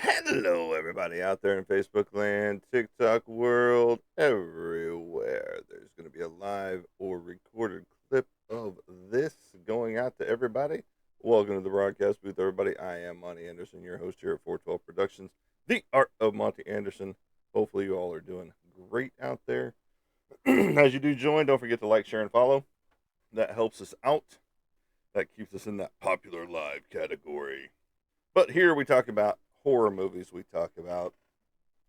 Hello, everybody out there in Facebook land, TikTok world, everywhere. There's going to be a live or recorded clip of this going out to everybody. Welcome to the broadcast booth, everybody. I am Monty Anderson, your host here at 412 Productions, the art of Monty Anderson. Hopefully, you all are doing great out there. As you do join, don't forget to like, share, and follow. That helps us out. That keeps us in that popular live category. But here we talk about horror movies, we talk about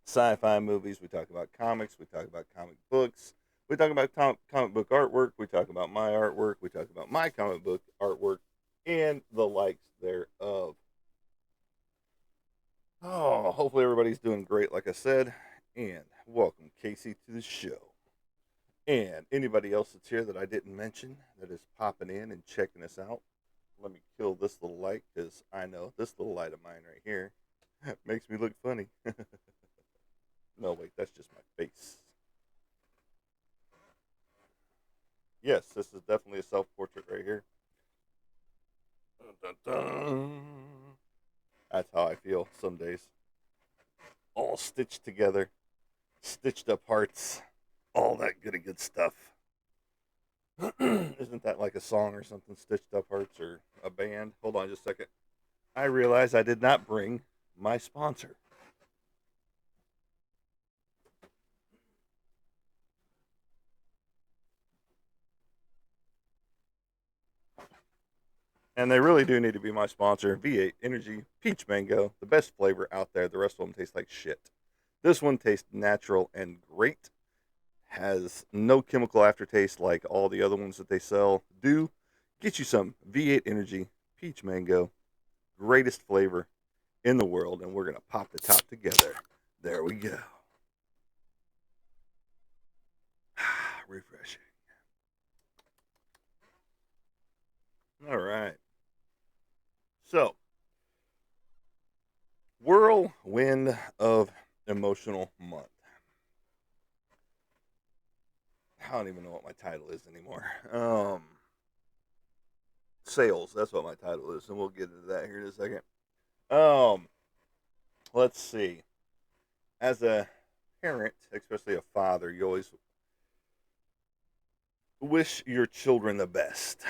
sci-fi movies, we talk about comics, we talk about comic books, we talk about comic book artwork, we talk about my artwork, we talk about my comic book artwork, and the likes thereof. Oh, hopefully everybody's doing great, like I said, and welcome Casey to the show. And anybody else that's here that I didn't mention that is popping in and checking us out, let me kill this little light because I know this little light of mine right here makes me look funny. No, wait, that's just my face. Yes, this is definitely a self portrait right here. Dun, dun, dun. That's how I feel some days. All stitched together, stitched up hearts, all that good stuff. Isn't that like a song or something? Stitched up hearts or a band? Hold on just a second. I realize I did not bring my sponsor. And they really do need to be my sponsor. V8 Energy Peach Mango, the best flavor out there. The rest of them taste like shit. This one tastes natural and great. Has no chemical aftertaste like all the other ones that they sell do. Get you some V8 Energy Peach Mango, greatest flavor in the world, and we're gonna pop the top together. There we go. Refreshing. All right. So, whirlwind of emotional month. I don't even know what my title is anymore. Sales. That's what my title is, and we'll get into that here in a second. Um, let's see. As a parent, especially a father, you always wish your children the best.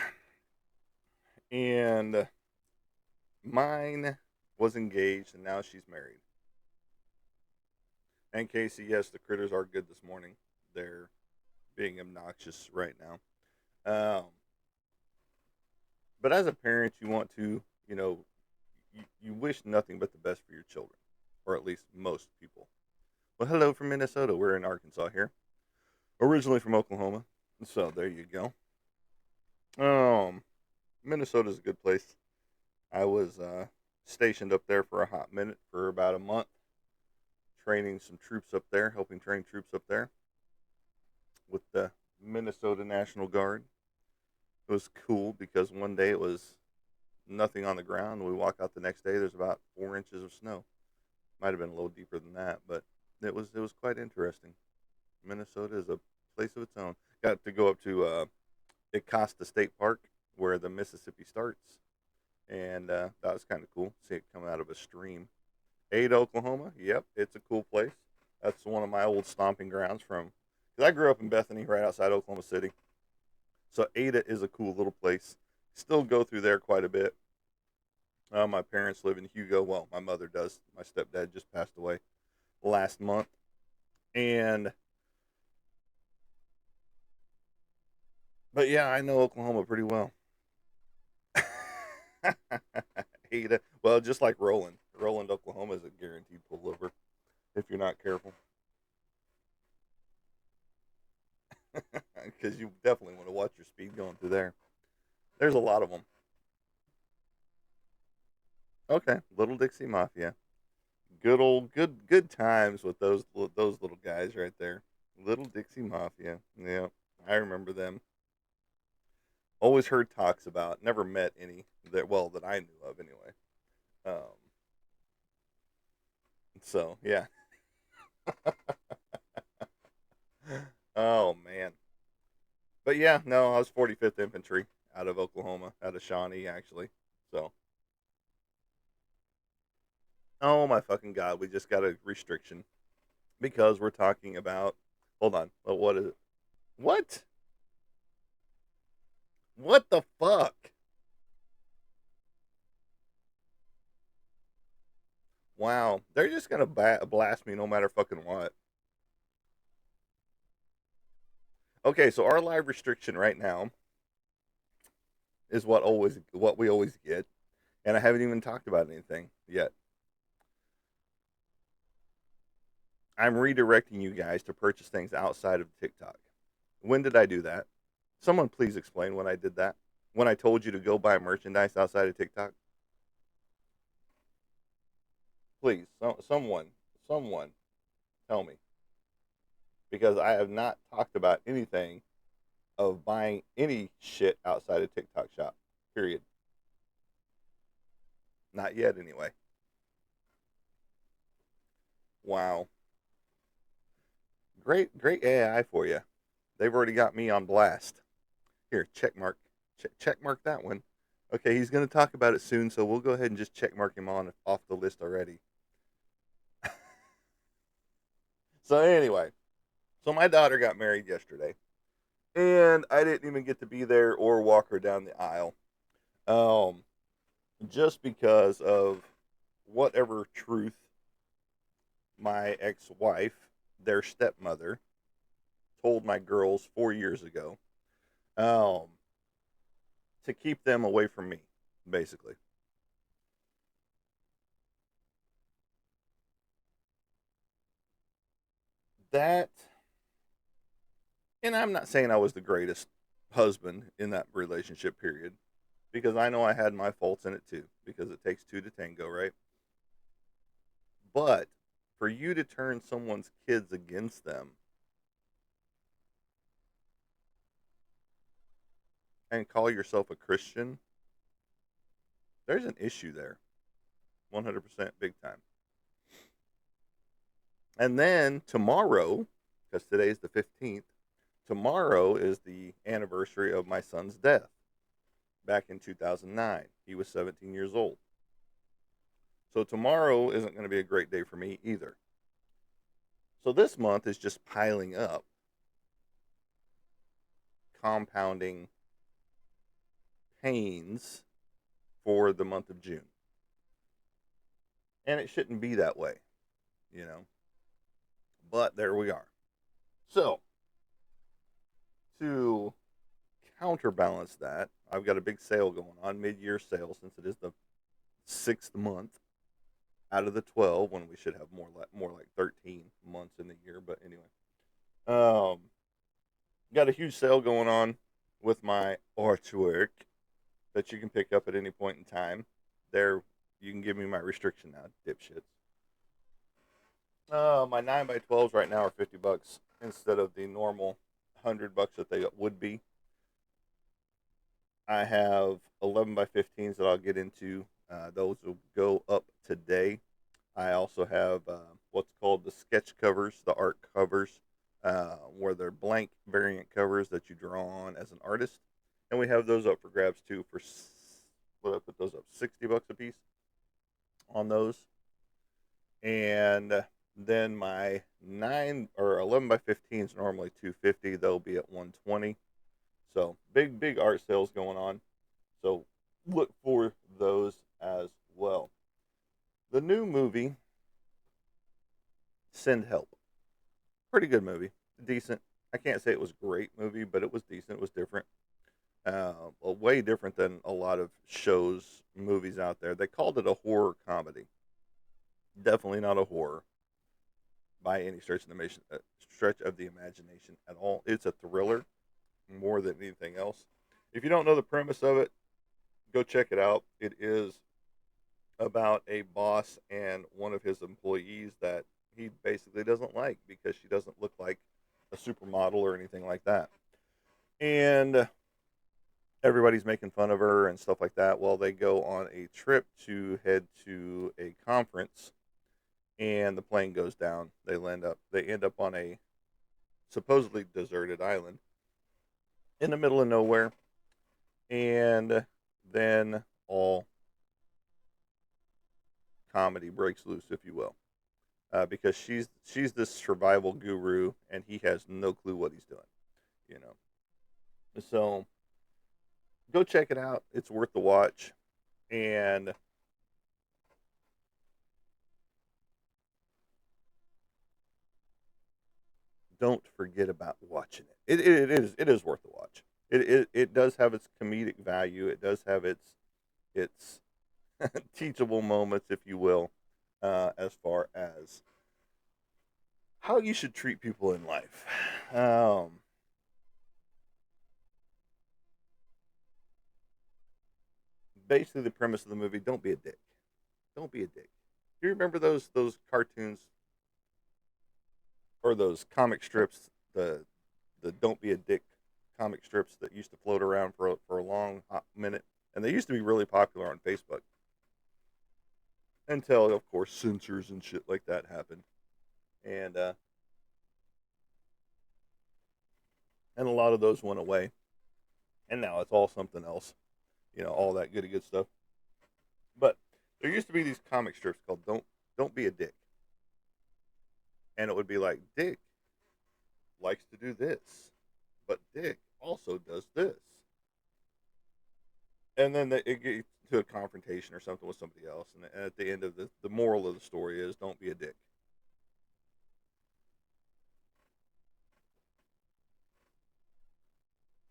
And mine was engaged, and now she's married. And Casey, yes, the critters are good this morning. They're being obnoxious right now. Um, but as a parent, you want to, you know, you wish nothing but the best for your children, or at least most people. Well, hello from Minnesota. We're in Arkansas here, originally from Oklahoma. So there you go. Um, Minnesota's a good place. I was stationed up there for a hot minute for about a month, training some troops up there, helping train troops up there with the Minnesota National Guard. It was cool because one day it was nothing on the ground. We walk out the next day, there's about 4 inches of snow. Might have been a little deeper than that, but it was quite interesting. Minnesota is a place of its own. Got to go up to Icosta State Park where the Mississippi starts, and that was kind of cool. See it coming out of a stream. Ada, Oklahoma. Yep, it's a cool place. That's one of my old stomping grounds from. Because I grew up in Bethany, right outside Oklahoma City. So Ada is a cool little place. Still go through there quite a bit. My parents live in Hugo. Well, my mother does. My stepdad just passed away last month, and but yeah, I know Oklahoma pretty well. Ada. Well, just like Roland. Roland, Oklahoma is a guaranteed pullover if you're not careful. Because you definitely want to watch your speed going through there. There's a lot of them. Okay, Little Dixie Mafia. Good old good times with those little guys right there. Little Dixie Mafia. Yeah, I remember them. Always heard talks about. Never met any that I knew of anyway. Um, so yeah. Oh man. But yeah, no, I was 45th Infantry out of Oklahoma, out of Shawnee actually. So Oh my fucking god, we just got a restriction because we're talking about. Hold on. What is it? What? What the fuck? Wow, they're just gonna blast me no matter fucking what. Okay, so our live restriction right now is what we always get, and I haven't even talked about anything yet. I'm redirecting you guys to purchase things outside of TikTok. When did I do that? Someone please explain when I did that. When I told you to go buy merchandise outside of TikTok? Please, someone tell me. Because I have not talked about anything of buying any shit outside of TikTok shop. Period. Not yet, anyway. Wow. Great AI for you. They've already got me on blast. Here, check mark. Check mark that one. Okay, he's going to talk about it soon, so we'll go ahead and just check mark him on off the list already. So anyway, so my daughter got married yesterday, and I didn't even get to be there or walk her down the aisle, um, just because of whatever truth my ex-wife, their stepmother, told my girls 4 years ago, um, to keep them away from me, basically. That, and I'm not saying I was the greatest husband in that relationship period, because I know I had my faults in it too, because it takes two to tango, right? But for you to turn someone's kids against them and call yourself a Christian, there's an issue there. 100% big time. And then tomorrow, because today's the 15th, tomorrow is the anniversary of my son's death back in 2009. He was 17 years old. So tomorrow isn't going to be a great day for me either. So this month is just piling up, compounding pains for the month of June. And it shouldn't be that way, you know. But there we are. So, to counterbalance that, I've got a big sale going on, mid-year sale, since it is the 6th month out of the 12, when we should have more like 13 months in the year. But anyway, um, got a huge sale going on with my artwork that you can pick up at any point in time. There, you can give me my restriction now, dipshits. My 9x12s right now are $50 instead of the normal $100 that they would be. I have 11x15s that I'll get into. Those will go up today. I also have what's called the sketch covers, the art covers, where they're blank variant covers that you draw on as an artist. And we have those up for grabs too for what did I put those up? $60 a piece on those. And then my 9 or 11x15s normally 250. They'll be at 120. So big art sales going on. So look for those as well. The new movie, Send Help. Pretty good movie. Decent. I can't say it was a great movie, but it was decent. It was different. Way different than a lot of shows, movies out there. They called it a horror comedy. Definitely not a horror by any stretch of the imagination at all. It's a thriller more than anything else. If you don't know the premise of it, go check it out. It is about a boss and one of his employees that he basically doesn't like because she doesn't look like a supermodel or anything like that. And everybody's making fun of her and stuff like that. Well, they go on a trip to head to a conference, and the plane goes down. They end up on a supposedly deserted island in the middle of nowhere, and then all comedy breaks loose, if you will, because she's this survival guru, and he has no clue what he's doing. You know, so go check it out. It's worth the watch, and don't forget about watching it. It is worth the watch. It does have its comedic value. It does have its teachable moments, if you will, as far as how you should treat people in life. Um, Basically, the premise of the movie: don't be a dick. Don't be a dick. Do you remember those cartoons or those comic strips? The "Don't Be a Dick" comic strips that used to float around for a long hot minute, and they used to be really popular on Facebook until, of course, censors and shit like that happened, and and a lot of those went away, and now it's all something else. All that goody good stuff. But there used to be these comic strips called "Don't Be a Dick," and it would be like Dick likes to do this, but Dick also does this, and then it gets to a confrontation or something with somebody else, and at the end of the moral of the story is don't be a dick.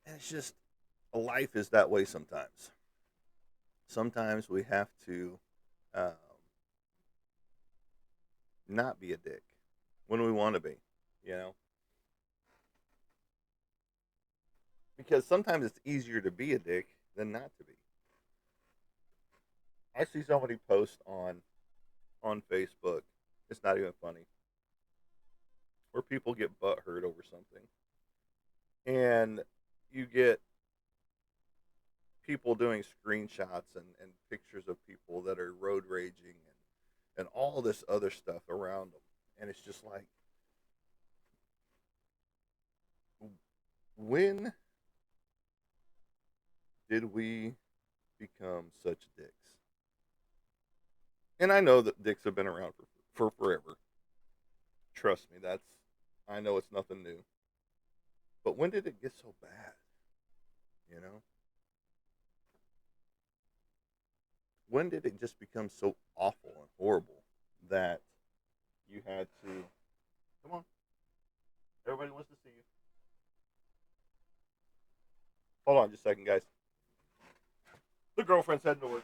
And it's just life is that way sometimes. Sometimes we have to um, not be a dick when we want to be, you know, because sometimes it's easier to be a dick than not to be. I see somebody post on Facebook. It's not even funny, where people get butt hurt over something, and you get people doing screenshots and pictures of people that are road raging and all this other stuff around them, and it's just like, when did we become such dicks? And I know that dicks have been around for forever. Trust me, I know it's nothing new. But when did it get so bad? You know, when did it just become so awful and horrible that you had to come on? Everybody wants to see you. Hold on just a second, guys. The girlfriend's heading to work.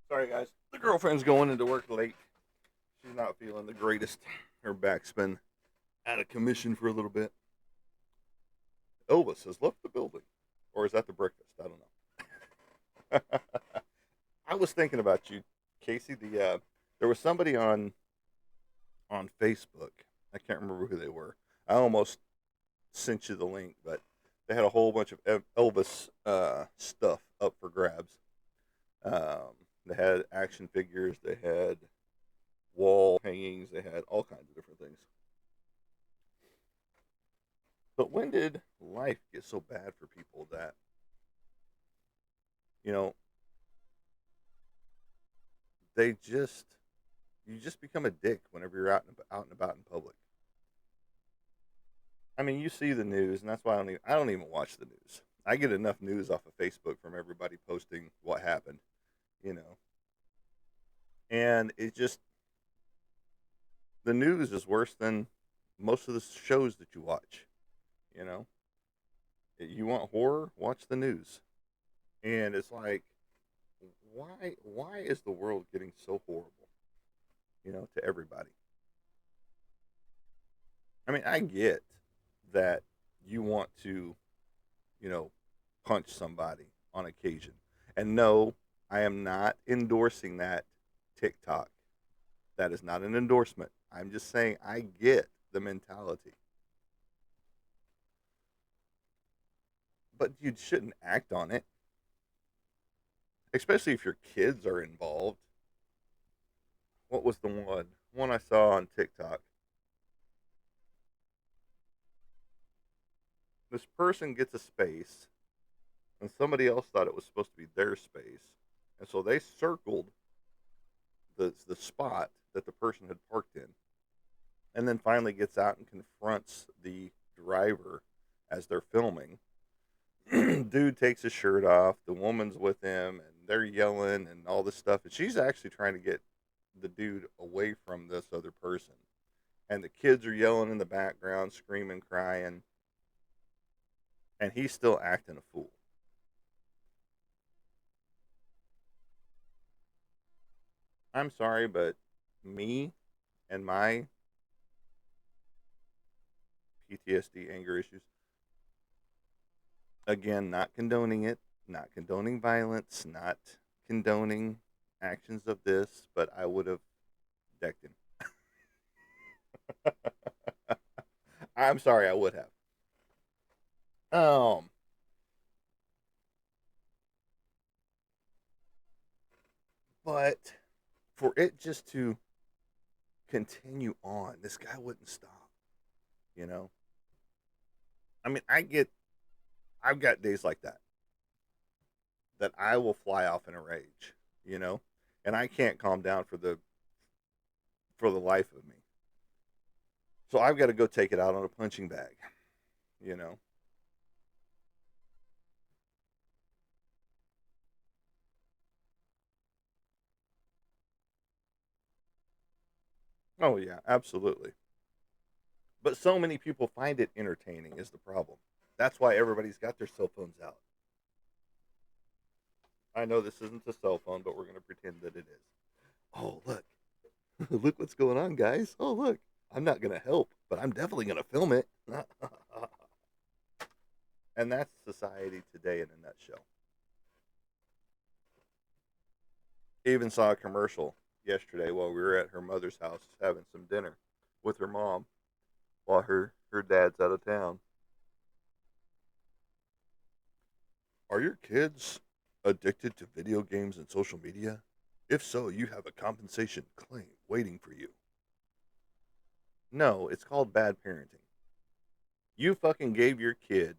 Sorry, guys. The girlfriend's going into work late. She's not feeling the greatest. Her back's been out of commission for a little bit. Elvis has left the building. Or is that the breakfast? I don't know. I was thinking about you, Casey. There was somebody on Facebook. I can't remember who they were. I almost sent you the link, but they had a whole bunch of Elvis stuff up for grabs. They had action figures. They had wall hangings. They had all kinds of different things. But when did life get so bad for people that you know they just you just become a dick whenever you're out and about in public? I mean, you see the news, and that's why I don't even watch the news. I get enough news off of Facebook from everybody posting what happened, you know, and it just the news is worse than most of the shows that you watch. You know, you want horror, watch the news, and it's like, why is the world getting so horrible? To everybody. I mean, I get that you want to, you know, punch somebody on occasion. And no, I am not endorsing that TikTok. That is not an endorsement. I'm just saying I get the mentality. but you shouldn't act on it, especially if your kids are involved. What was the one I saw on TikTok? This person gets a space, and somebody else thought it was supposed to be their space, and so they circled the spot that the person had parked in, and then finally gets out and confronts the driver as they're filming. Dude takes his shirt off. The woman's with him, and they're yelling and all this stuff. And she's actually trying to get the dude away from this other person. And the kids are yelling in the background, screaming, crying, and he's still acting a fool. I'm sorry, but me and my PTSD, anger issues, again, not condoning it, not condoning violence, not condoning actions of this, but I would have decked him. I'm sorry, I would have. Um, but for it just to continue on, this guy wouldn't stop. You know, I mean, I've got days like that I will fly off in a rage. You know, and I can't calm down for the life of me. So I've got to go take it out on a punching bag. You know. Oh yeah, absolutely. But so many people find it entertaining is the problem. That's why everybody's got their cell phones out. I know this isn't a cell phone, but we're going to pretend that it is. Oh, look. Look what's going on, guys. Oh, look. I'm not going to help, but I'm definitely going to film it. And that's society today in a nutshell. Even saw a commercial yesterday while we were at her mother's house having some dinner with her mom while her dad's out of town. Are your kids addicted to video games and social media? If so, you have a compensation claim waiting for you. No, it's called bad parenting. You fucking gave your kid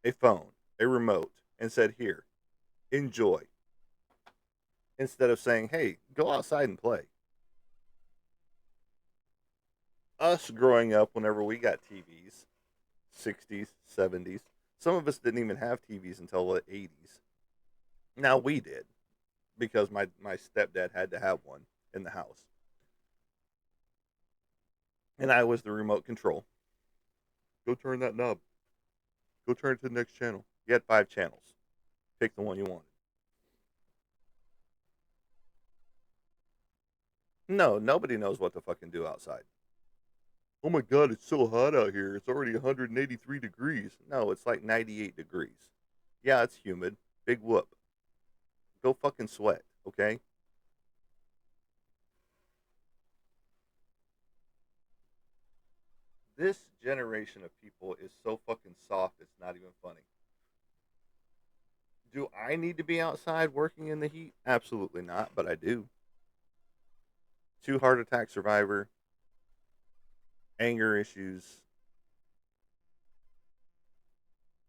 a phone, a remote, and said, "Here, enjoy," instead of saying, "Hey, go outside and play." Us growing up, whenever we got TVs, 60s, 70s, some of us didn't even have TVs until the 80s. Now we did because my stepdad had to have one in the house. And I was the remote control. Go turn that knob. Go turn it to the next channel. You had 5 channels. Pick the one you wanted. No, nobody knows what to fucking do outside. Oh my god, it's so hot out here. It's already 183 degrees. No, it's like 98 degrees. Yeah, it's humid. Big whoop. Go fucking sweat, okay? This generation of people is so fucking soft, it's not even funny. Do I need to be outside working in the heat? Absolutely not, but I do. 2 heart attack survivor, anger issues.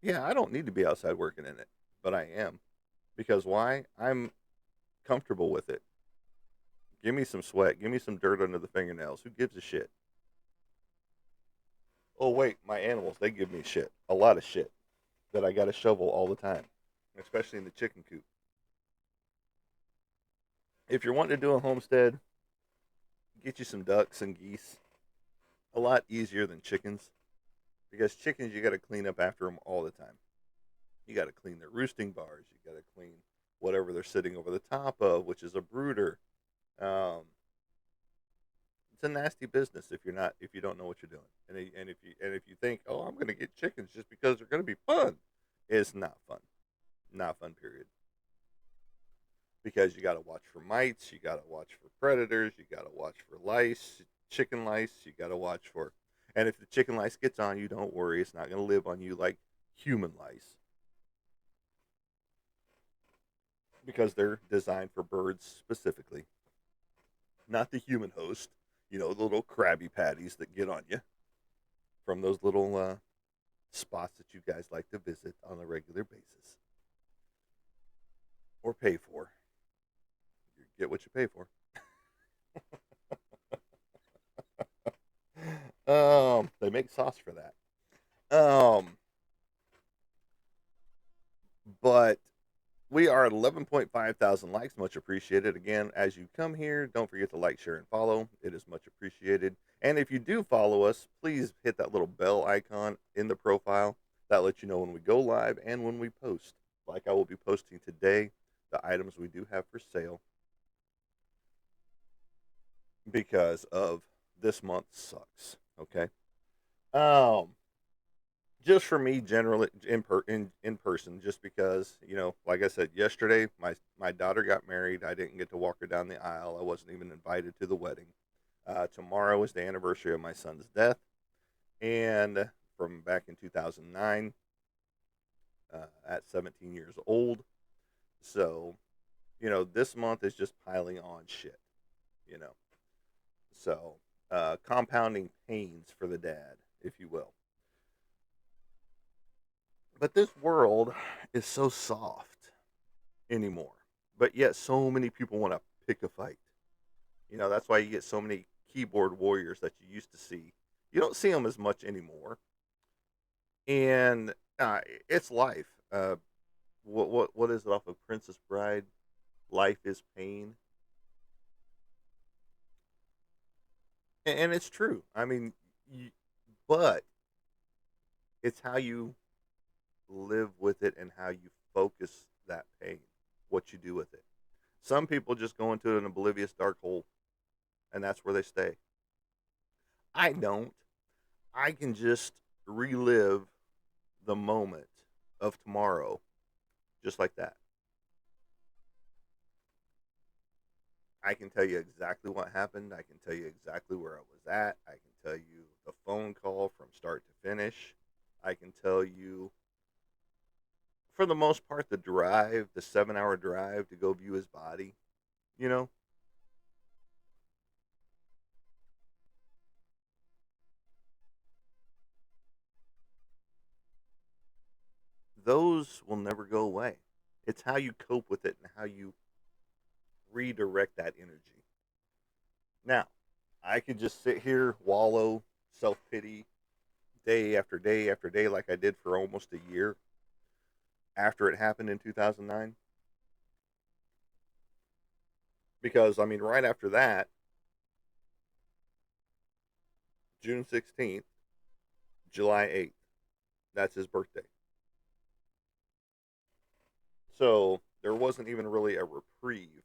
Yeah, I don't need to be outside working in it, but I am. Because why? I'm comfortable with it. Give me some sweat. Give me some dirt under the fingernails. Who gives a shit? Oh, wait, my animals, they give me shit. A lot of shit that I got to shovel all the time, especially in the chicken coop. If you're wanting to do a homestead, get you some ducks and geese. A lot easier than chickens because chickens, you got to clean up after them all the time. You got to clean their roosting bars. You got to clean whatever they're sitting over the top of, which is a brooder. Um, it's a nasty business if you don't know what you're doing, and if you think, oh, I'm going to get chickens just because they're going to be fun, it's not fun, not fun. Period. Because you got to watch for mites, you got to watch for predators, you got to watch for lice, chicken lice, you got to watch for, and if the chicken lice gets on you, don't worry, it's not going to live on you like human lice because they're designed for birds specifically, not the human host. You know, the little Krabby Patties that get on you from those little spots that you guys like to visit on a regular basis or pay for. You get what you pay for. They make sauce for that. Um, but we are at 11.5 thousand likes. Much appreciated. Again, as you come here, don't forget to like, share, and follow. It is much appreciated. And if you do follow us, please hit that little bell icon in the profile. That lets you know when we go live and when we post. Like I will be posting today, the items we do have for sale because of this month sucks. Okay. Um, just for me generally in person, just because, like I said yesterday, my daughter got married. I didn't get to walk her down the aisle. I wasn't even invited to the wedding. Tomorrow is the anniversary of my son's death, and from back in 2009, at 17 years old. So, this month is just piling on shit. you know so compounding pains for the dad, if you will. But this world is so soft anymore. But yet, so many people want to pick a fight. That's why you get so many keyboard warriors that you used to see. You don't see them as much anymore. And it's life. What is it off of Princess Bride? Life is pain, and it's true. I mean, but it's how you live with it and how you focus that pain, what you do with it. Some people just go into an oblivious dark hole, and that's where they stay. I don't. I can just relive the moment of tomorrow just like that. I can tell you exactly what happened. I can tell you exactly where I was at. I can tell you the phone call from start to finish. I can tell you, for the most part, the drive, the 7 hour drive to go view his body. You know, those will never go away. It's how you cope with it and how you redirect that energy. Now, I could just sit here, wallow, self pity, day after day after day, like I did for almost a year after it happened in 2009. Because, I mean, right after that, June 16th, July 8th, that's his birthday. So there wasn't even really a reprieve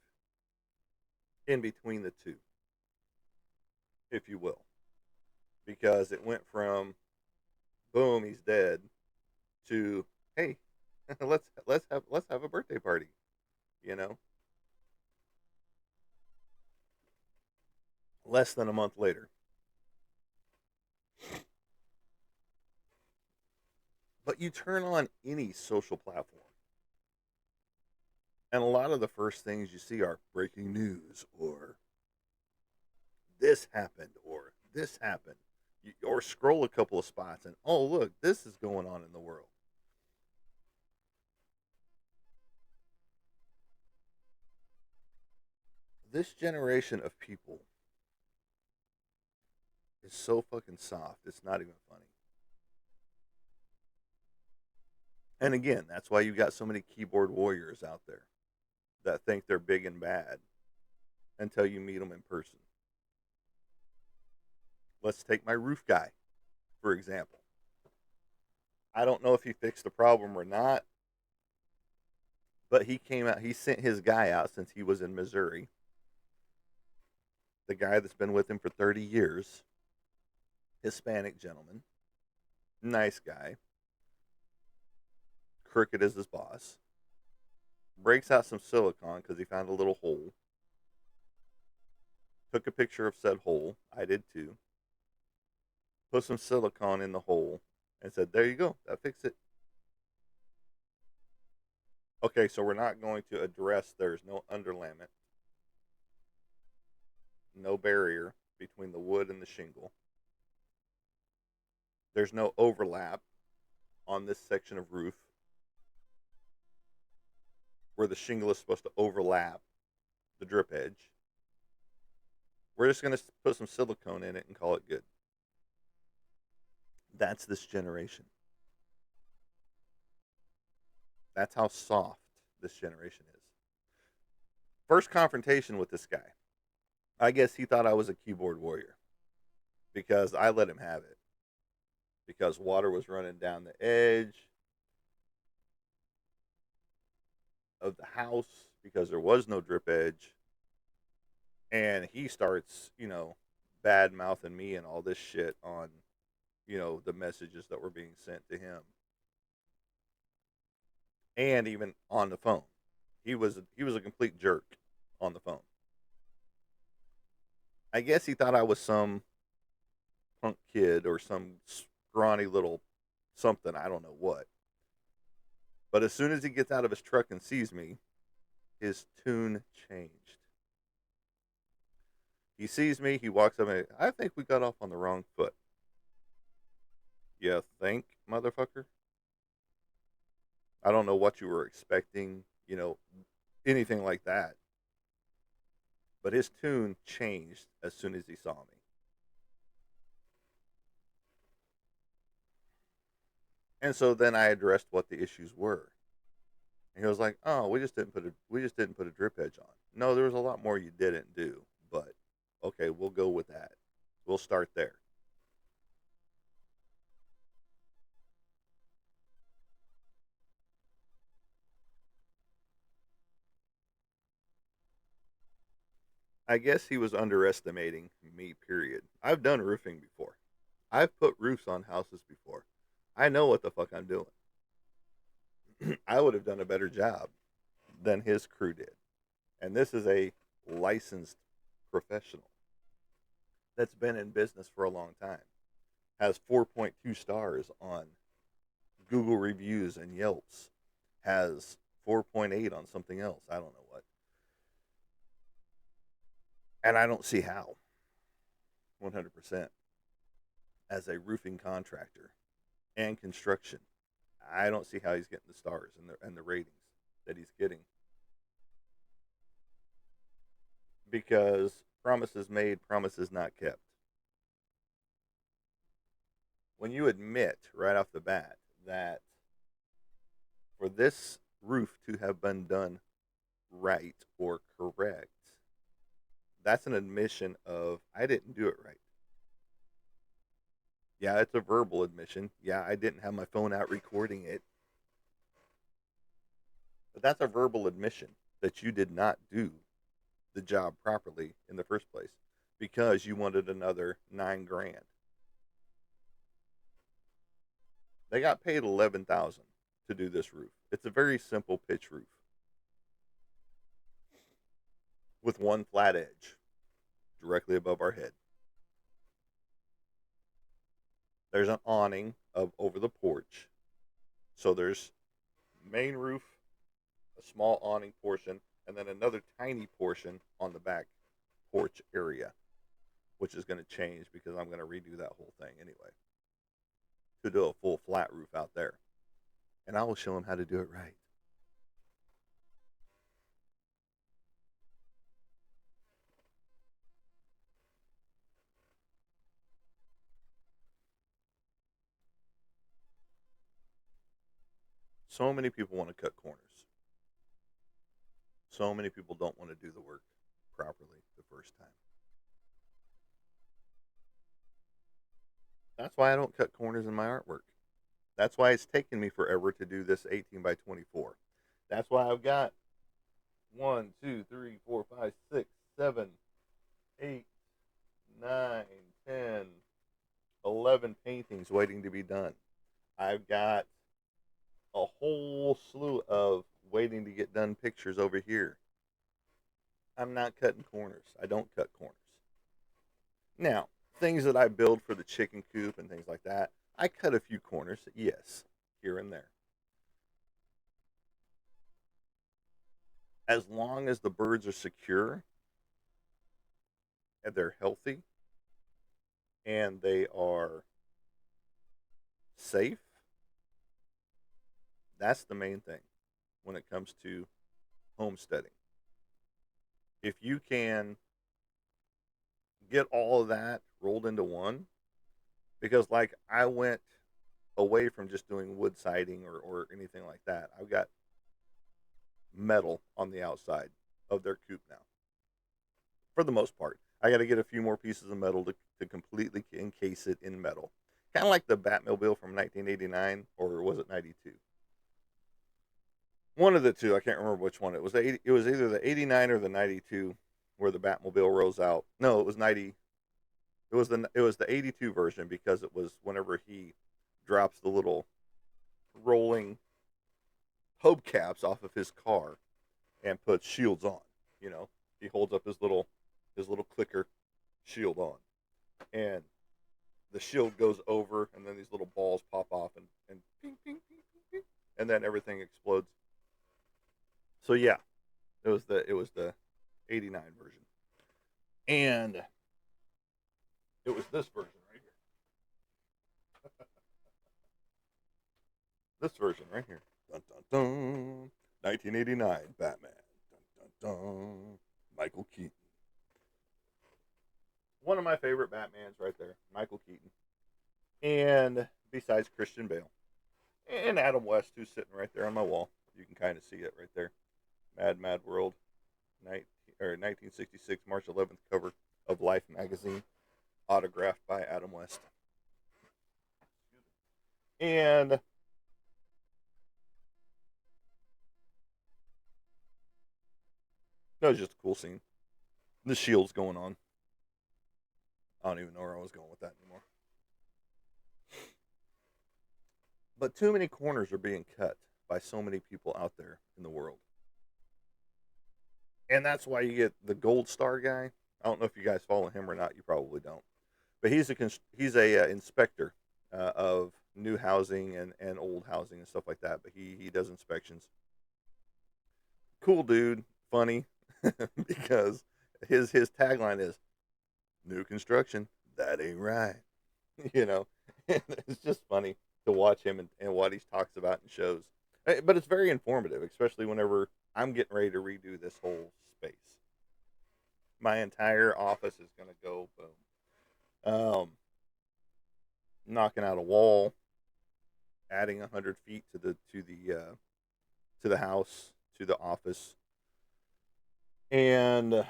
in between the two, if you will, because it went from boom, he's dead, to hey, let's have a birthday party, you know, less than a month later. But you turn on any social platform, and a lot of the first things you see are breaking news, or this happened, or this happened. Or scroll a couple of spots and, oh, look, this is going on in the world. This generation of people is so fucking soft, it's not even funny. And again, that's why you got so many keyboard warriors out there that think they're big and bad until you meet them in person. Let's take my roof guy, for example. I don't know if he fixed the problem or not, but he came out, he sent his guy out since he was in Missouri, the guy that's been with him for 30 years, Hispanic gentleman, nice guy, crooked as his boss, breaks out some silicone because he found a little hole, took a picture of said hole. I did too. Put some silicone in the hole and said, "There you go. That fixed it." Okay, so we're not going to address there's no underlayment, no barrier between the wood and the shingle. There's no overlap on this section of roof where the shingle is supposed to overlap the drip edge. We're just going to put some silicone in it and call it good. That's this generation. That's how soft this generation is. First confrontation with this guy, I guess he thought I was a keyboard warrior because I let him have it. Because water was running down the edge of the house because there was no drip edge. And he starts, bad mouthing me and all this shit on, the messages that were being sent to him. And even on the phone. He was a complete jerk on the phone. I guess he thought I was some punk kid or some scrawny little something, I don't know what. But as soon as he gets out of his truck and sees me, his tune changed. He sees me, he walks up and I think we got off on the wrong foot. You think, motherfucker? I don't know what you were expecting, anything like that. But his tune changed as soon as he saw me. And so then I addressed what the issues were. And he was like, "Oh, we just didn't put a drip edge on. No, there was a lot more you didn't do, but okay, we'll go with that. We'll start there." I guess he was underestimating me, period. I've done roofing before. I've put roofs on houses before. I know what the fuck I'm doing. I would have done a better job than his crew did. And this is a licensed professional that's been in business for a long time. Has 4.2 stars on Google reviews and Yelps. Has 4.8 on something else. I don't know what. And I don't see how. 100% as a roofing contractor and construction. I don't see how he's getting the stars and the ratings that he's getting because promises made, promises not kept. When you admit right off the bat that for this roof to have been done right or correct, that's an admission of I didn't do it right. Yeah, it's a verbal admission. Yeah, I didn't have my phone out recording it. But that's a verbal admission that you did not do the job properly in the first place because you wanted another 9 grand. They got paid 11,000 to do this roof. It's a very simple pitch roof with one flat edge directly above our head. There's an awning of over the porch. So there's main roof, a small awning portion, and then another tiny portion on the back porch area, which is going to change because I'm going to redo that whole thing anyway to do a full flat roof out there. And I will show him how to do it right. So many people want to cut corners. So many people don't want to do the work properly the first time. That's why I don't cut corners in my artwork. That's why it's taken me forever to do this 18 by 24. That's why I've got 1, 2, 3, 4, 5, 6, 7, 8, 9, 10, 11 paintings waiting to be done. I've got a whole slew of waiting to get done pictures over here. I'm not cutting corners. I don't cut corners. Now, things that I build for the chicken coop and things like that, I cut a few corners, yes, here and there. as long as the birds are secure and they're healthy and they are safe, that's the main thing when it comes to homesteading. If you can get all of that rolled into one, because like I went away from just doing wood siding or anything like that. I've got metal on the outside of their coop now, for the most part. I got to get a few more pieces of metal to completely encase it in metal. Kind of like the Batmobile from 1989, or was it 92? One of the two. I can't remember which one. It was it was either the 89 or the 92 where the Batmobile rolls out. No, it was 90. It was the 82 version because it was whenever he drops the little rolling hubcaps off of his car and puts shields on. You know, he holds up his little clicker shield on, and the shield goes over, and then these little balls pop off and ping, ping, ping, ping, ping, and then everything explodes. So yeah, it was the '89 version, and it was this version right here. This version right here. Dun dun dun. 1989 Batman. Dun dun dun. Michael Keaton. One of my favorite Batmans right there, Michael Keaton. And besides Christian Bale. And Adam West, who's sitting right there on my wall. You can kind of see it right there. Mad Mad World, 1966, March 11th cover of Life magazine, autographed by Adam West. And that was just a cool scene. The shield's going on. I don't even know where I was going with that anymore. But too many corners are being cut by so many people out there in the world. And that's why you get the Gold Star guy. I don't know if you guys follow him or not. You probably don't. But he's a inspector of new housing and old housing and stuff like that. But he does inspections. Cool dude, funny, because his tagline is new construction. That ain't right. you know, it's just funny to watch him and what he talks about in shows. But it's very informative, especially whenever I'm getting ready to redo this whole space. My entire office is going to go boom. Knocking out a wall, adding 100 feet to the house, to the office, and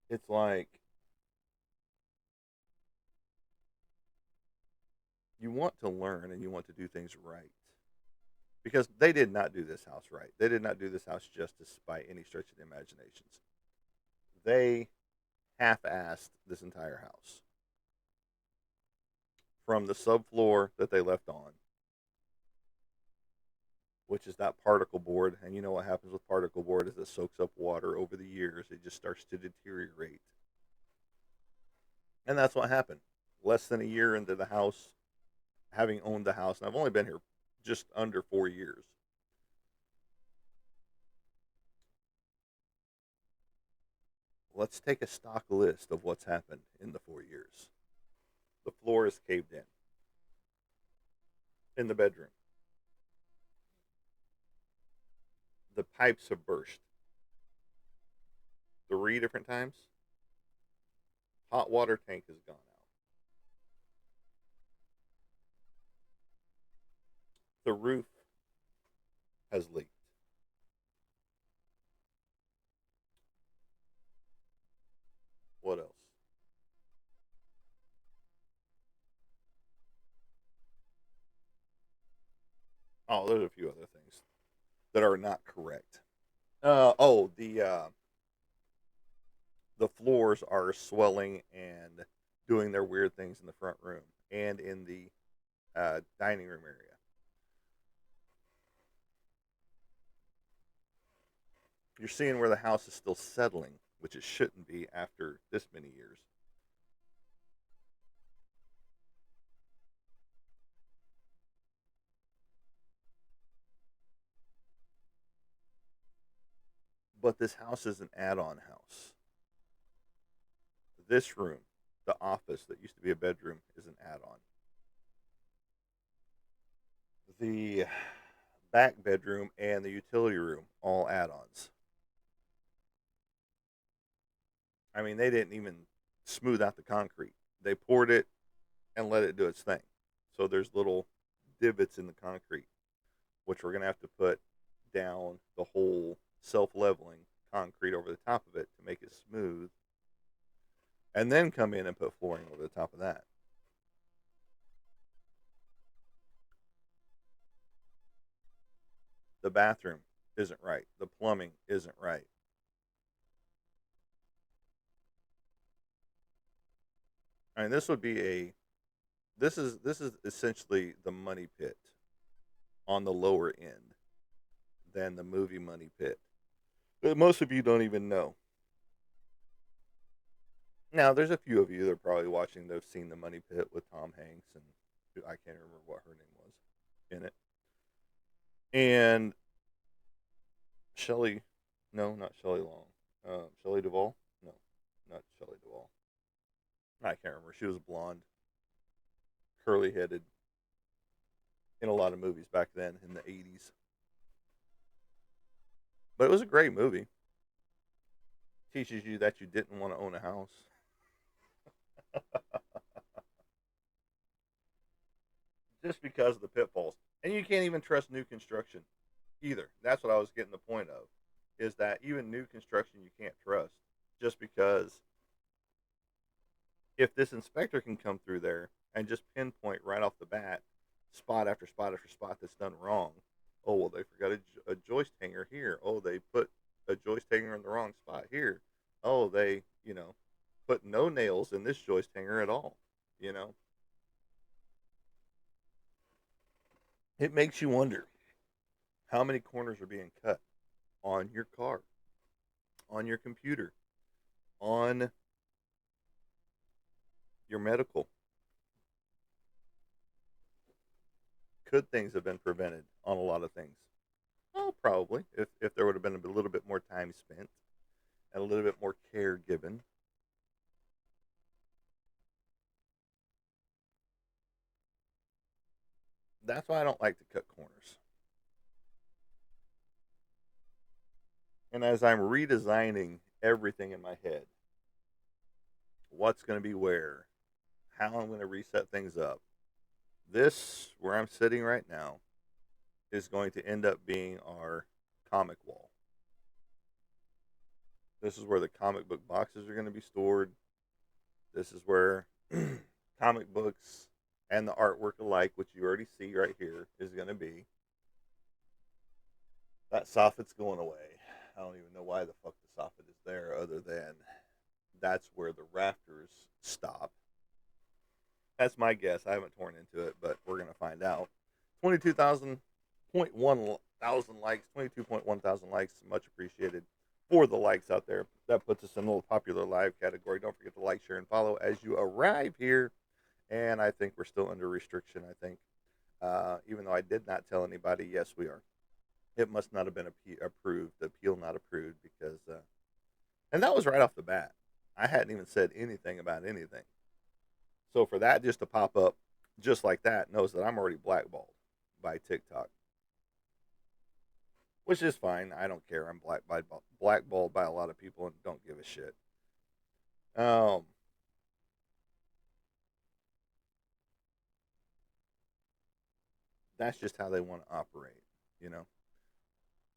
it's like you want to learn and you want to do things right because they did not do this house right. They did not do this house justice by any stretch of the imaginations. They half-assed this entire house from the subfloor that they left on, which is that particle board. And you know what happens with particle board is it soaks up water over the years. It just starts to deteriorate. And that's what happened. Less than a year into the house, having owned the house, and I've only been here just under 4 years. Let's take a stock list of what's happened in the 4 years. The floor is caved in the bedroom. The pipes have burst 3 different times. Hot water tank has gone out. The roof has leaked. What else? Oh, there's a few other things that are not correct. The floors are swelling and doing their weird things in the front room and in the dining room area. You're seeing where the house is still settling, which it shouldn't be after this many years. But this house is an add-on house. This room, the office that used to be a bedroom, is an add-on. The back bedroom and the utility room, all add-ons. I mean, they didn't even smooth out the concrete. They poured it and let it do its thing. So there's little divots in the concrete, which we're going to have to put down the whole self-leveling concrete over the top of it to make it smooth, and then come in and put flooring over the top of that. The bathroom isn't right. The plumbing isn't right. I mean, this is essentially the money pit on the lower end than the movie money pit that most of you don't even know. Now, there's a few of you that are probably watching that have seen the money pit with Tom Hanks and I can't remember what her name was in it. And Shelley, no, not Shelley Long. Shelley Duvall? No, not Shelley Duvall. I can't remember. She was blonde, curly headed in a lot of movies back then in the 80s. But it was a great movie. Teaches you that you didn't want to own a house. Just because of the pitfalls. And you can't even trust new construction either. That's what I was getting the point of. Is that even new construction you can't trust just because if this inspector can come through there and just pinpoint right off the bat spot after spot after spot that's done wrong. Oh, well, they forgot a joist hanger here. Oh, they put a joist hanger in the wrong spot here. Oh, they, put no nails in this joist hanger at all. You know, it makes you wonder how many corners are being cut on your car, on your computer, on your medical. Could things have been prevented on a lot of things? Oh, probably. If there would have been a little bit more time spent and a little bit more care given. That's why I don't like to cut corners. And as I'm redesigning everything in my head, what's going to be where, how I'm going to reset things up, this, where I'm sitting right now, is going to end up being our comic wall. This is where the comic book boxes are going to be stored. This is where comic books and the artwork alike, which you already see right here, is going to be. That soffit's going away. I don't even know why the fuck the soffit is there, other than that's where the rafters stop. That's my guess. I haven't torn into it, but we're gonna find out. 22,000.1 thousand likes, 22.1 thousand likes. Much appreciated for the likes out there. That puts us in a little popular live category. Don't forget to like, share, and follow as you arrive here. And I think we're still under restriction. I think, even though I did not tell anybody, yes, we are. It must not have been approved. The appeal not approved because, and that was right off the bat. I hadn't even said anything about anything. So for that just to pop up just like that knows that I'm already blackballed by TikTok, which is fine. I don't care. I'm blackballed by a lot of people and don't give a shit. Um, that's just how they want to operate, you know.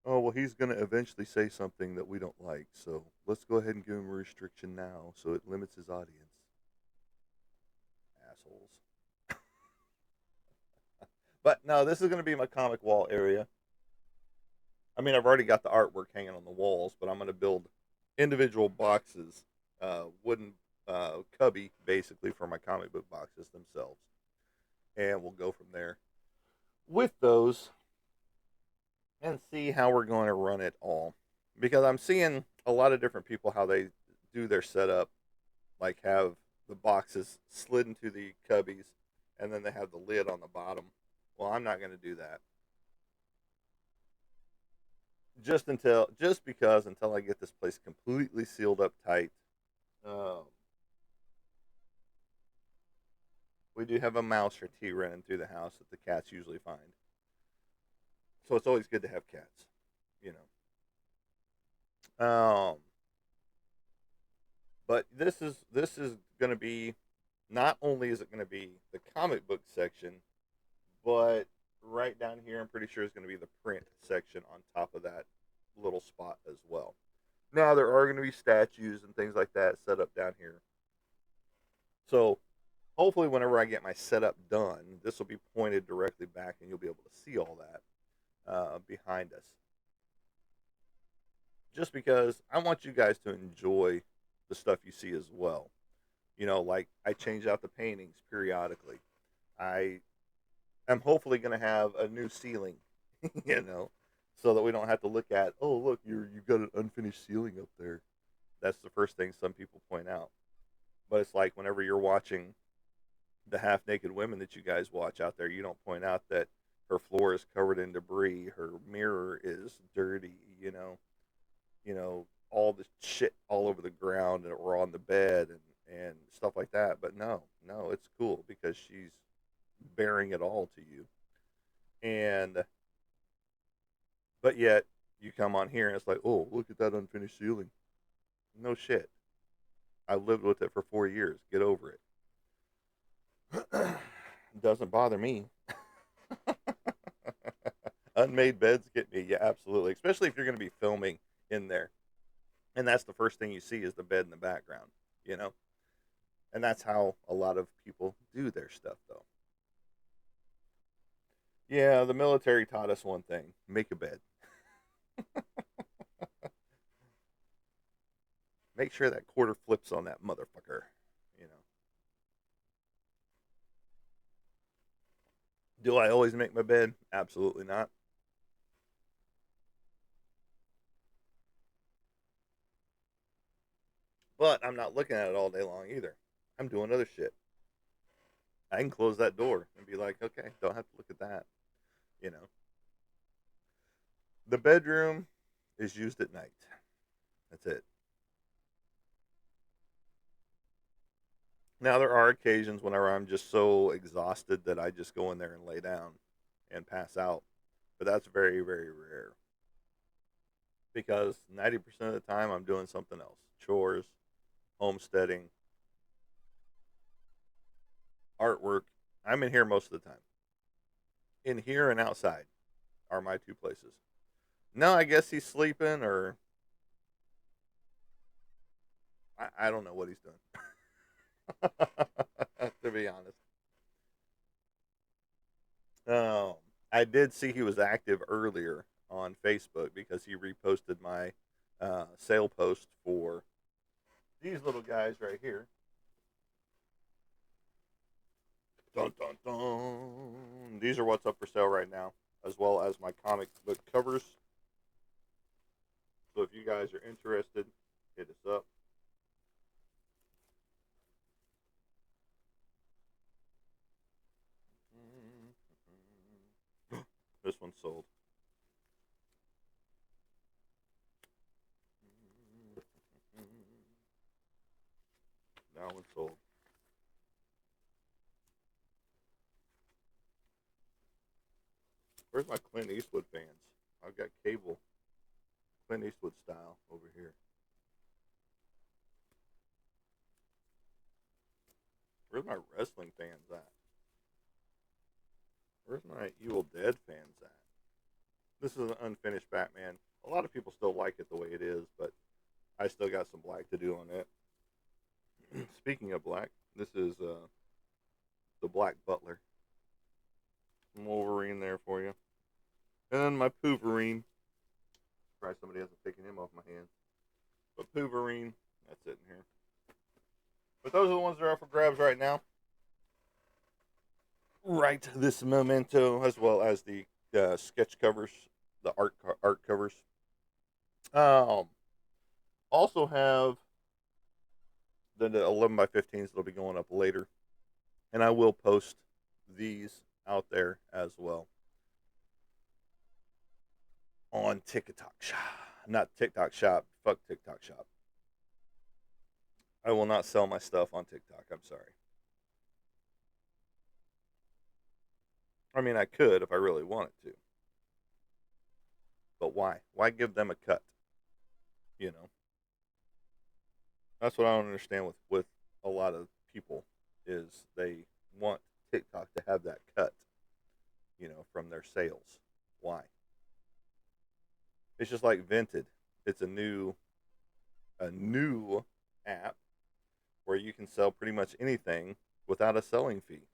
Oh well, he's gonna eventually say something that we don't like, so let's go ahead and give him a restriction now, so it limits his audience. Assholes. But no, this is gonna be my comic wall area. I mean, I've already got the artwork hanging on the walls, but I'm going to build individual boxes, wooden cubby, basically, for my comic book boxes themselves. And we'll go from there with those and see how we're going to run it all. Because I'm seeing a lot of different people how they do their setup, like have the boxes slid into the cubbies and then they have the lid on the bottom. Well, I'm not going to do that. just because until I get this place completely sealed up tight. Um, we do have a mouse or two running through the house that the cats usually find, so it's always good to have cats, you know. But this is going to be, not only is it going to be the comic book section, but right down here, I'm pretty sure is going to be the print section on top of that little spot as well. Now there are going to be statues and things like that set up down here. So hopefully, whenever I get my setup done, this will be pointed directly back, and you'll be able to see all that behind us. Just because I want you guys to enjoy the stuff you see as well. You know, like I change out the paintings periodically. I am hopefully going to have a new ceiling, you know, so that we don't have to look at, oh look, you've got an unfinished ceiling up there. That's the first thing some people point out. But it's like whenever you're watching the half naked women that you guys watch out there, you don't point out that her floor is covered in debris, her mirror is dirty, all the shit all over the ground or on the bed and stuff like that. But no, it's cool because she's bearing it all to you. And but yet you come on here and it's like, oh, look at that unfinished ceiling. No shit. I lived with it for 4 years. Get over it. Doesn't bother me. Unmade beds get me. Yeah, absolutely. Especially if you're going to be filming in there. And that's the first thing you see is the bed in the background, you know? And that's how a lot of people do their stuff, though. Yeah, the military taught us one thing: make a bed. Make sure that quarter flips on that motherfucker, you know? Do I always make my bed? Absolutely not. But I'm not looking at it all day long either. I'm doing other shit. I can close that door and be like, okay, don't have to look at that, you know? The bedroom is used at night. That's it. Now, there are occasions whenever I'm just so exhausted that I just go in there and lay down and pass out. But that's very, very rare because 90% of the time I'm doing something else: chores, homesteading, artwork. I'm in here most of the time. In here and outside are my two places. No, I guess he's sleeping, or I don't know what he's doing, to be honest. Um, I did see he was active earlier on Facebook because he reposted my sale post for these little guys right here. Dun, dun, dun. These are what's up for sale right now, as well as my comic book covers. So if you guys are interested, hit us up. This one's sold. That one's sold. Where's my Clint Eastwood fans? I've got cable Clint Eastwood style over here. Where's my wrestling fans at? Where's my Evil Dead fans at? This is an unfinished Batman. A lot of people still like it the way it is, but I still got some black to do on it. Speaking of black, this is the Black Butler. Some Wolverine there for you. And my Pooverine. Surprised somebody hasn't taken him off my hands. But Pooverine, that's it in here. But those are the ones that are up for grabs right now. Right this memento, as well as the sketch covers, the art covers. Um, Also have the 11 by 15s that'll be going up later, and I will post these out there as well. on TikTok Shop. Not TikTok Shop. Fuck TikTok Shop. I will not sell my stuff on TikTok. I'm sorry. I mean, I could if I really wanted to. But why? Why give them a cut? You know, that's what I don't understand with a lot of people is they want TikTok to have that cut, from their sales. Why? It's just like Vinted. It's a new app where you can sell pretty much anything without a selling fee.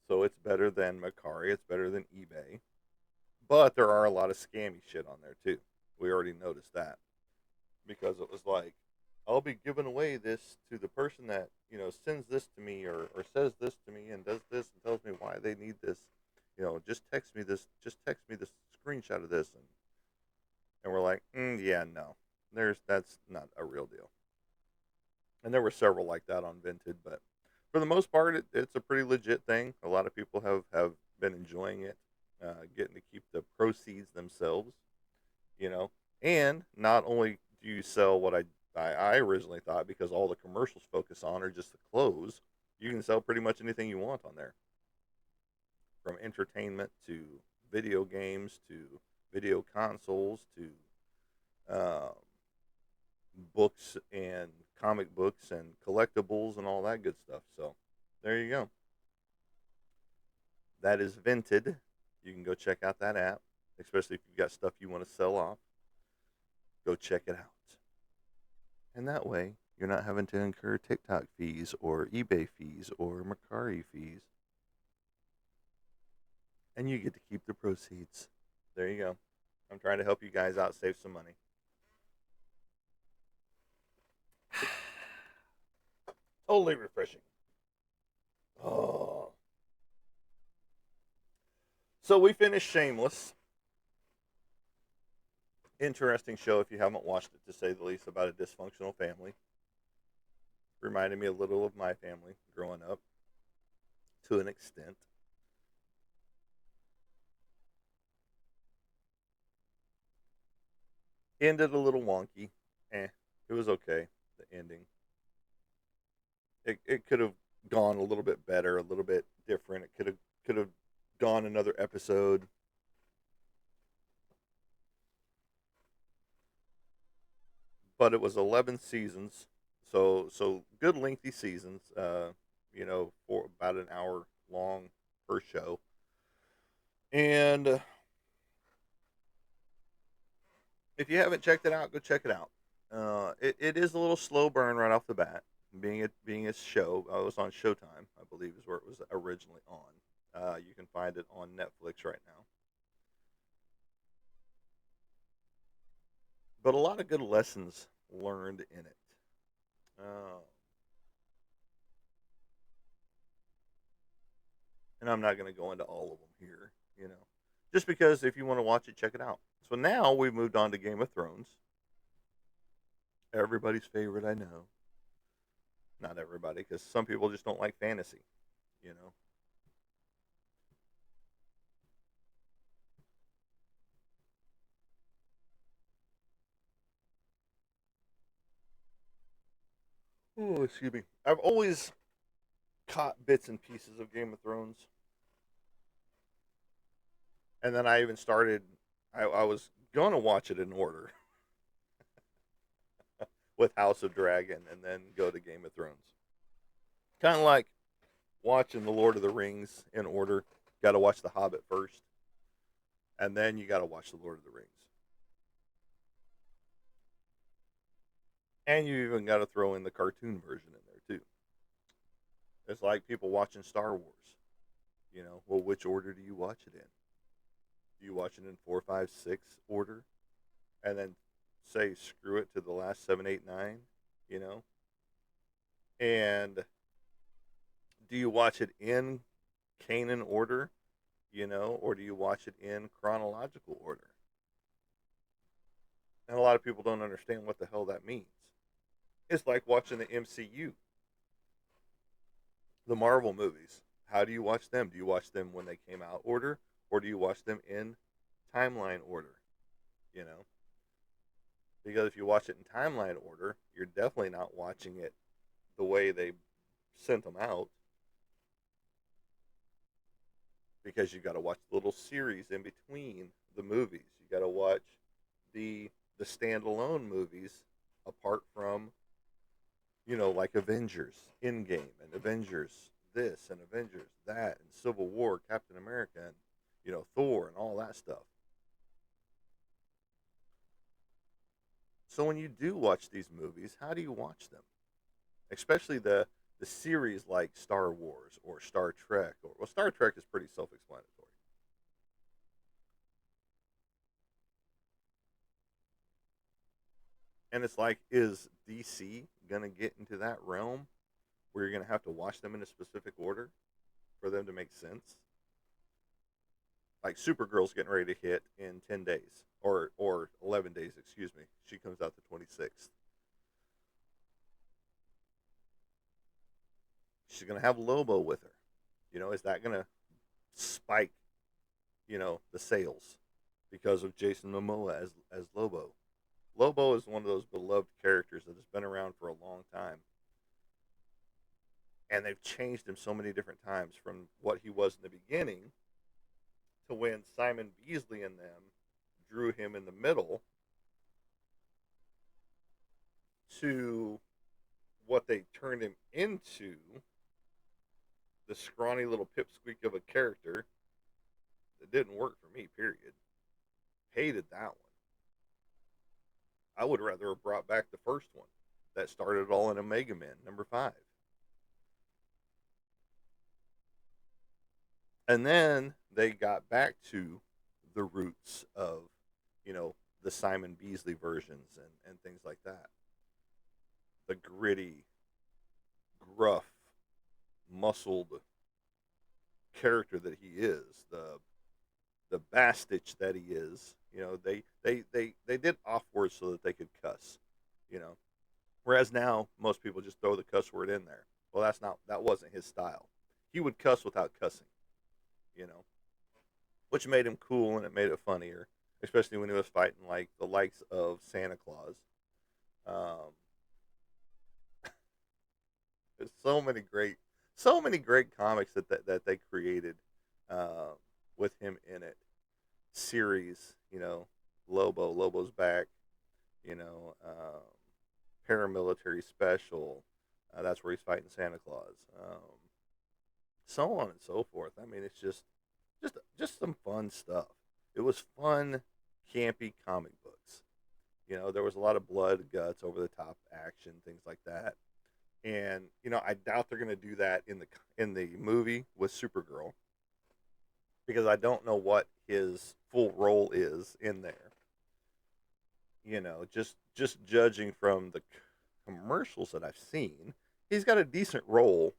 So it's better than Macari, it's better than eBay. But there are a lot of scammy shit on there too. We already noticed that. Because it was like, I'll be giving away this to the person that, sends this to me or says this to me and does this and tells me why they need this. Just text me this screenshot of this and we're like, yeah, no. That's not a real deal. And there were several like that on Vinted, but for the most part, it's a pretty legit thing. A lot of people have been enjoying it, getting to keep the proceeds themselves, you know. And not only do you sell what I originally thought, because all the commercials focus on are just the clothes, you can sell pretty much anything you want on there, from entertainment to video games to video consoles to um, books and comic books and collectibles and all that good stuff. So there you go. That is Vinted. You can go check out that app, especially if you've got stuff you want to sell off. Go check it out. And that way, you're not having to incur TikTok fees or eBay fees or Mercari fees. And you get to keep the proceeds. There you go. I'm trying to help you guys out, save some money. Totally refreshing. Oh. So we finished Shameless. Interesting show if you haven't watched it, to say the least, about a dysfunctional family. Reminded me a little of my family growing up, to an extent. Ended a little wonky. It was okay. The ending. It could have gone a little bit better, a little bit different. It could have gone another episode. But it was 11 seasons, so good lengthy seasons. For about an hour long per show, and if you haven't checked it out, go check it out. It is a little slow burn right off the bat, being a show. I was on Showtime, I believe, is where it was originally on. You can find it on Netflix right now, but a lot of good lessons learned in it. Uh, and I'm not going to go into all of them here, just because if you want to watch it, check it out. So now we've moved on to Game of Thrones, everybody's favorite. I know, not everybody, because some people just don't like fantasy. You know. Oh, excuse me. I've always caught bits and pieces of Game of Thrones, and then I even started. I was gonna watch it in order with House of Dragon, and then go to Game of Thrones. Kind of like watching the Lord of the Rings in order. Got to watch The Hobbit first, and then you got to watch the Lord of the Rings, and you even got to throw in the cartoon version in there too. It's like people watching Star Wars. Well, which order do you watch it in? Do you watch it in four, five, six order, and then say screw it to the last seven, eight, nine? You know, and do you watch it in Kanan order? Or do you watch it in chronological order? And a lot of people don't understand what the hell that means. It's like watching the MCU, the Marvel movies. How do you watch them? Do you watch them when they came out order, or do you watch them in timeline order? You know, because if you watch it in timeline order, you're definitely not watching it the way they sent them out, because you got to watch the little series in between the movies. You got to watch the standalone movies apart from, like Avengers Endgame and Avengers this and Avengers that and Civil War, Captain America, and Thor and all that stuff. So when you do watch these movies, how do you watch them? Especially the series like Star Wars or Star Trek, or well, Star Trek is pretty self-explanatory. And it's like, is DC gonna get into that realm where you're gonna have to watch them in a specific order for them to make sense? Like Supergirl's getting ready to hit in 10 days, or 11 days, excuse me. She comes out the 26th. She's gonna have Lobo with her. Is that gonna spike the sales because of Jason Momoa as Lobo? Lobo is one of those beloved characters that has been around for a long time, and they've changed him so many different times from what he was in the beginning to when Simon Beasley and them drew him in the middle to what they turned him into, the scrawny little pipsqueak of a character that didn't work for me, period. Hated that one. I would rather have brought back the first one that started it all in Omega Man, number 5. And then they got back to the roots of, the Simon Beasley versions and things like that. The gritty, gruff, muscled character that he is, the bastich that he is. They did off words so that they could cuss. You know, Whereas now most people just throw the cuss word in there. Well, that wasn't his style. He would cuss without cussing. You know, which made him cool and it made it funnier, especially when he was fighting like the likes of Santa Claus. Um, there's so many great comics that they created uh, with him in it. Series, Lobo's back. You know, paramilitary special. That's where he's fighting Santa Claus. So on and so forth. I mean, it's just some fun stuff. It was fun, campy comic books. There was a lot of blood, guts, over the top action, things like that. And I doubt they're going to do that in the movie with Supergirl, because I don't know what his full role is in there. Just judging from the commercials that I've seen, he's got a decent role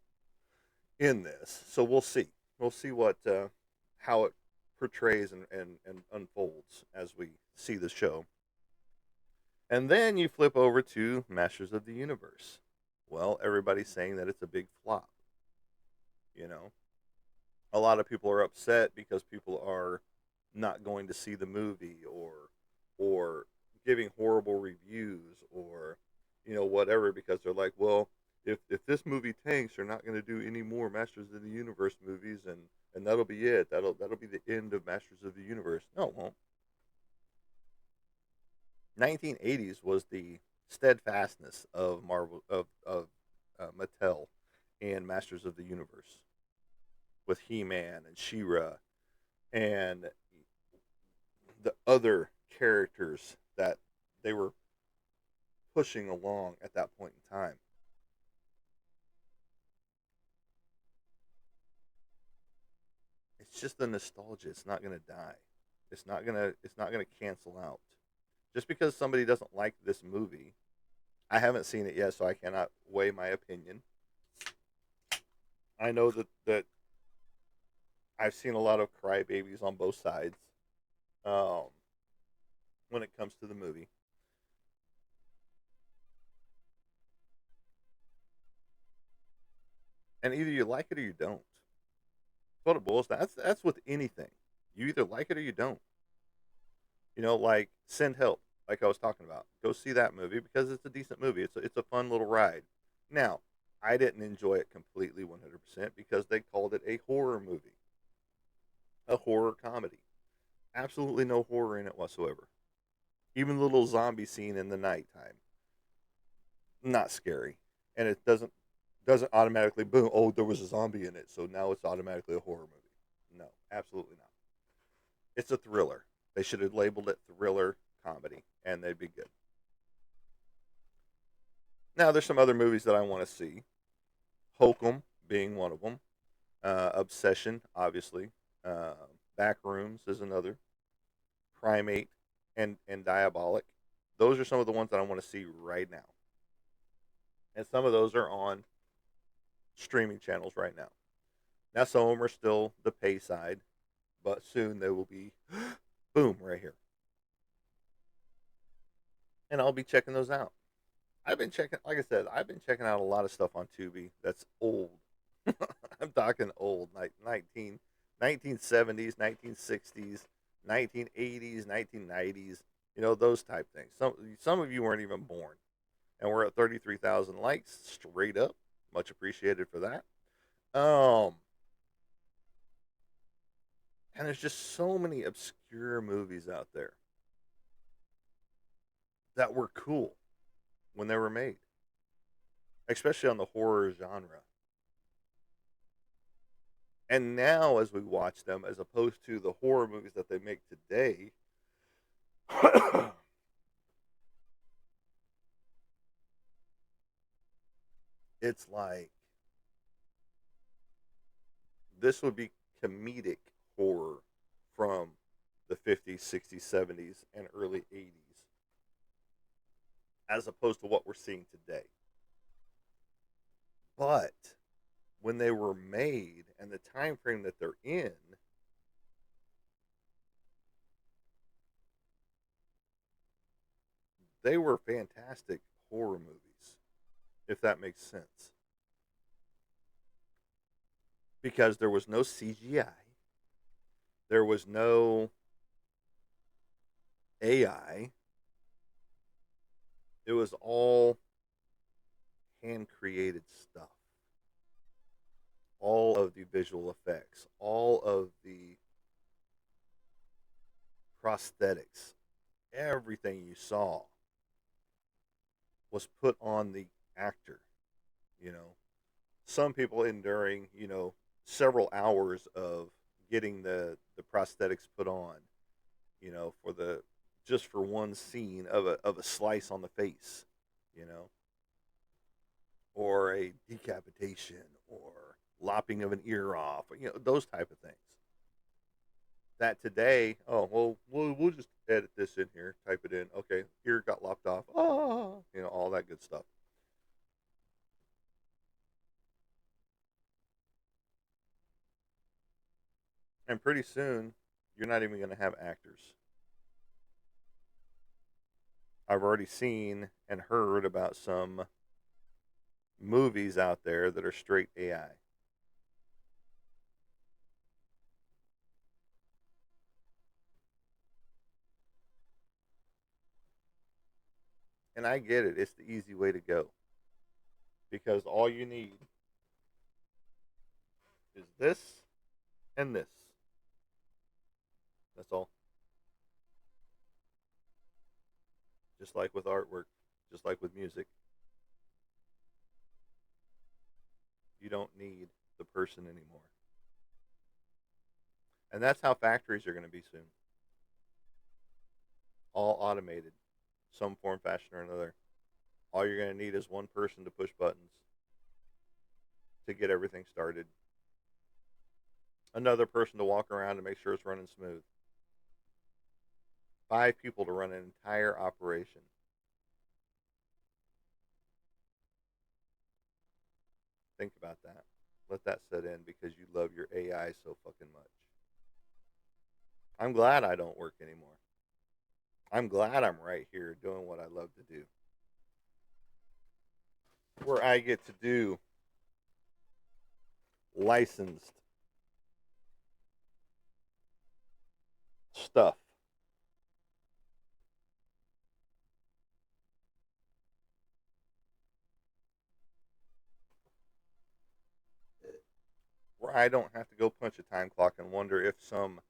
in this. So we'll see. We'll see what how it portrays and unfolds as we see the show. And then you flip over to Masters of the Universe. Well, everybody's saying that it's a big flop. You know, a lot of people are upset because people are not going to see the movie, or giving horrible reviews, or whatever, because they're like, well, if this movie tanks, they're not going to do any more Masters of the Universe movies, and that'll be it. That'll be the end of Masters of the Universe. No, it won't. 1980s was the steadfastness of Marvel Mattel and Masters of the Universe, with He-Man and She-Ra and the other characters that they were pushing along at that point in time. It's just the nostalgia. It's not going to die. It's not going to cancel out. Just because somebody doesn't like this movie, I haven't seen it yet, so I cannot weigh my opinion. I know that I've seen a lot of crybabies on both sides um, when it comes to the movie. And either you like it or you don't. what it boils down. That's with anything. You either like it or you don't. Like Send Help, like I was talking about. Go see that movie because it's a decent movie. It's a fun little ride. Now, I didn't enjoy it completely 100% because they called it a horror movie, a horror comedy. Absolutely no horror in it whatsoever. Even the little zombie scene in the nighttime, not scary, and it doesn't automatically boom. Oh, there was a zombie in it, so now it's automatically a horror movie. No, absolutely not. It's a thriller. They should have labeled it thriller comedy, and they'd be good. Now, there's some other movies that I want to see. Hokum being one of them. Obsession, obviously. Uh, Backrooms is another. Primate and Diabolic. Those are some of the ones that I want to see right now, and some of those are on streaming channels right now. Now, some of them are still the pay side, but soon they will be, boom, right here, and I'll be checking those out. I've been checking, like I said, I've been checking out a lot of stuff on Tubi that's old. I'm talking old, like 1970s, 1960s, 1980s, 1990s. Those type things. Some of you weren't even born, and we're at 33,000 likes straight up. Much appreciated for that. Um, and there's just so many obscure movies out there that were cool when they were made, especially on the horror genre. And now, as we watch them, as opposed to the horror movies that they make today, it's like this would be comedic horror from the 50s, 60s, 70s, and early 80s, as opposed to what we're seeing today. But when they were made and the time frame that they're in, they were fantastic horror movies, if that makes sense. Because there was no CGI, there was no AI, it was all hand created stuff. All of the visual effects, all of the prosthetics, everything you saw was put on the actor. You know, some people enduring, several hours of getting the prosthetics put on, for the just for one scene of a slice on the face, you know, or a decapitation or lopping of an ear off, those type of things. That today, oh well, we'll just edit this in here, type it in. Okay, ear got lopped off. Oh, all that good stuff. And pretty soon, you're not even going to have actors. I've already seen and heard about some movies out there that are straight AI. And I get it; it's the easy way to go because all you need is this and this. That's all. Just like with artwork, just like with music, you don't need the person anymore. And that's how factories are going to be soon. All automated, some form, fashion, or another. All you're going to need is one person to push buttons to get everything started, another person to walk around and make sure it's running smooth, five people to run an entire operation. Think about that. Let that set in because you love your AI so fucking much. I'm glad I don't work anymore. I'm glad I'm right here doing what I love to do, where I get to do licensed stuff. Where I don't have to go punch a time clock and wonder if some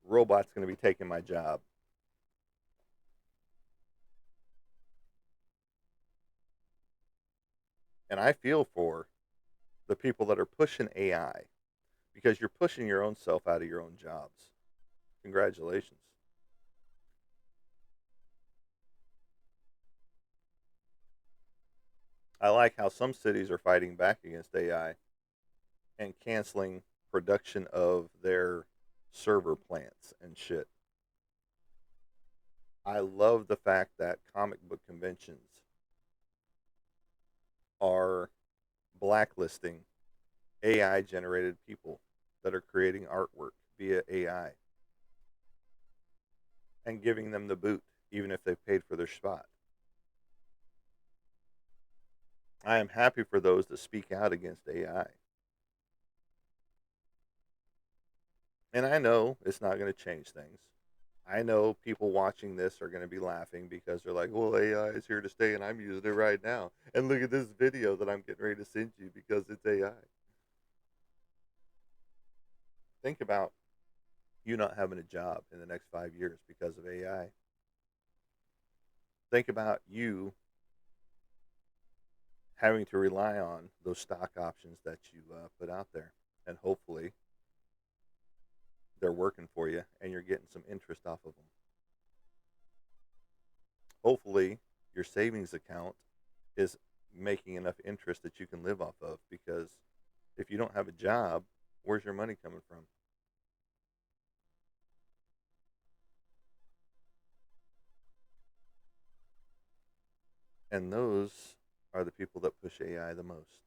robot's going to be taking my job. And I feel for the people that are pushing AI because you're pushing your own self out of your own jobs. Congratulations. I like how some cities are fighting back against AI and canceling production of their server plants and shit. I love the fact that comic book conventions are blacklisting AI generated people that are creating artwork via AI and giving them the boot, even if they paid for their spot. I am happy for those that speak out against AI. And I know it's not going to change things. I know people watching this are going to be laughing because they're like, well, AI is here to stay and I'm using it right now. And look at this video that I'm getting ready to send you because it's AI. Think about you not having a job in the next 5 years because of AI. Think about you having to rely on those stock options that you put out there. And hopefully they're working for you and you're getting some interest off of them. Hopefully your savings account is making enough interest that you can live off of because if you don't have a job, where's your money coming from? And those are the people that push AI the most.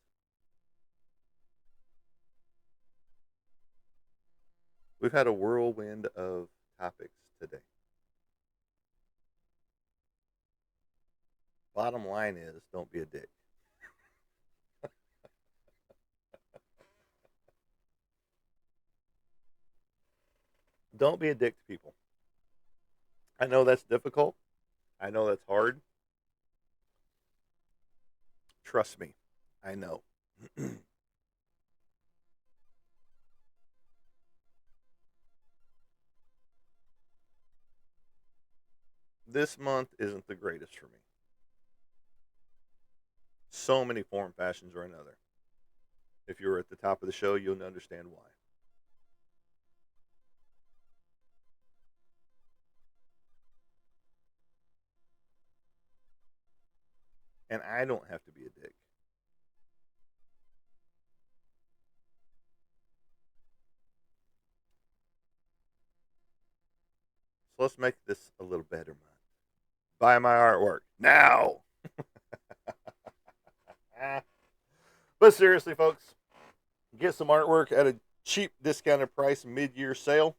We've had a whirlwind of topics today. Bottom line is don't be a dick. Don't be a dick to people. I know that's difficult. I know that's hard. Trust me. I know. This month isn't the greatest for me. So many form, fashions, or another. If you were at the top of the show, you'll understand why. And I don't have to be a dick. So let's make this a little better month. Buy my artwork now. But seriously, folks, get some artwork at a cheap discounted price mid-year sale.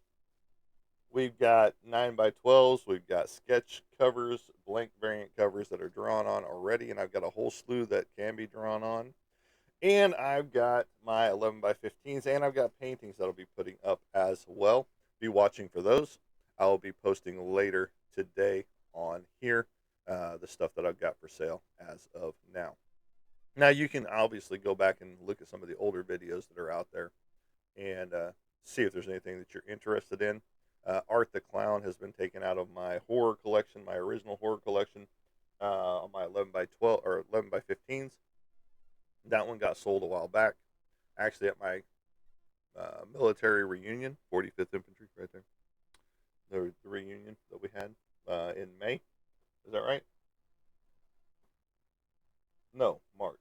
We've got 9 by 12s. We've got sketch covers, blank variant covers that are drawn on already, and I've got a whole slew that can be drawn on. And I've got my 11 by 15s, and I've got paintings that I'll be putting up as well. Be watching for those. I'll be posting later today on here the stuff that I've got for sale as of now. Now, you can obviously go back and look at some of the older videos that are out there and see if there's anything that you're interested in. Art the Clown has been taken out of my horror collection, my original horror collection, on my 11 by 12 or 11 by 15s. That one got sold a while back, actually at my military reunion, 45th Infantry, right there. The reunion that we had in May. Is that right? No, March.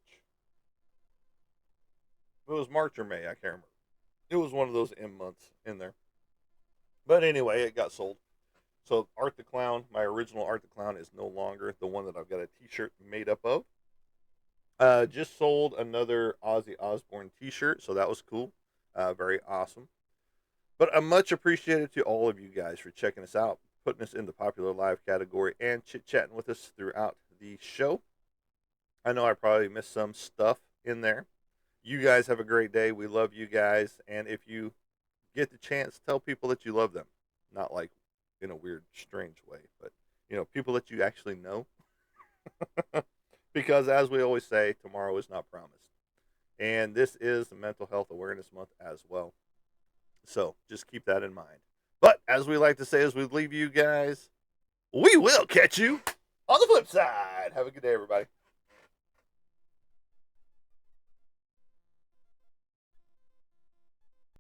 It was March or May. I can't remember. It was one of those M months in there. But anyway, it got sold. So Art the Clown, my original Art the Clown, is no longer the one that I've got a T-shirt made up of. Just sold another Ozzy Osbourne T-shirt, so that was cool. Very awesome. But a much appreciated to all of you guys for checking us out, putting us in the popular live category, and chit-chatting with us throughout the show. I know I probably missed some stuff in there. You guys have a great day. We love you guys. And if you get the chance, tell people that you love them. Not like in a weird, strange way, but people that you actually know, because as we always say, tomorrow is not promised, and this is Mental Health Awareness Month as well. So just keep that in mind. But as we like to say, as we leave you guys, we will catch you on the flip side. Have a good day, everybody.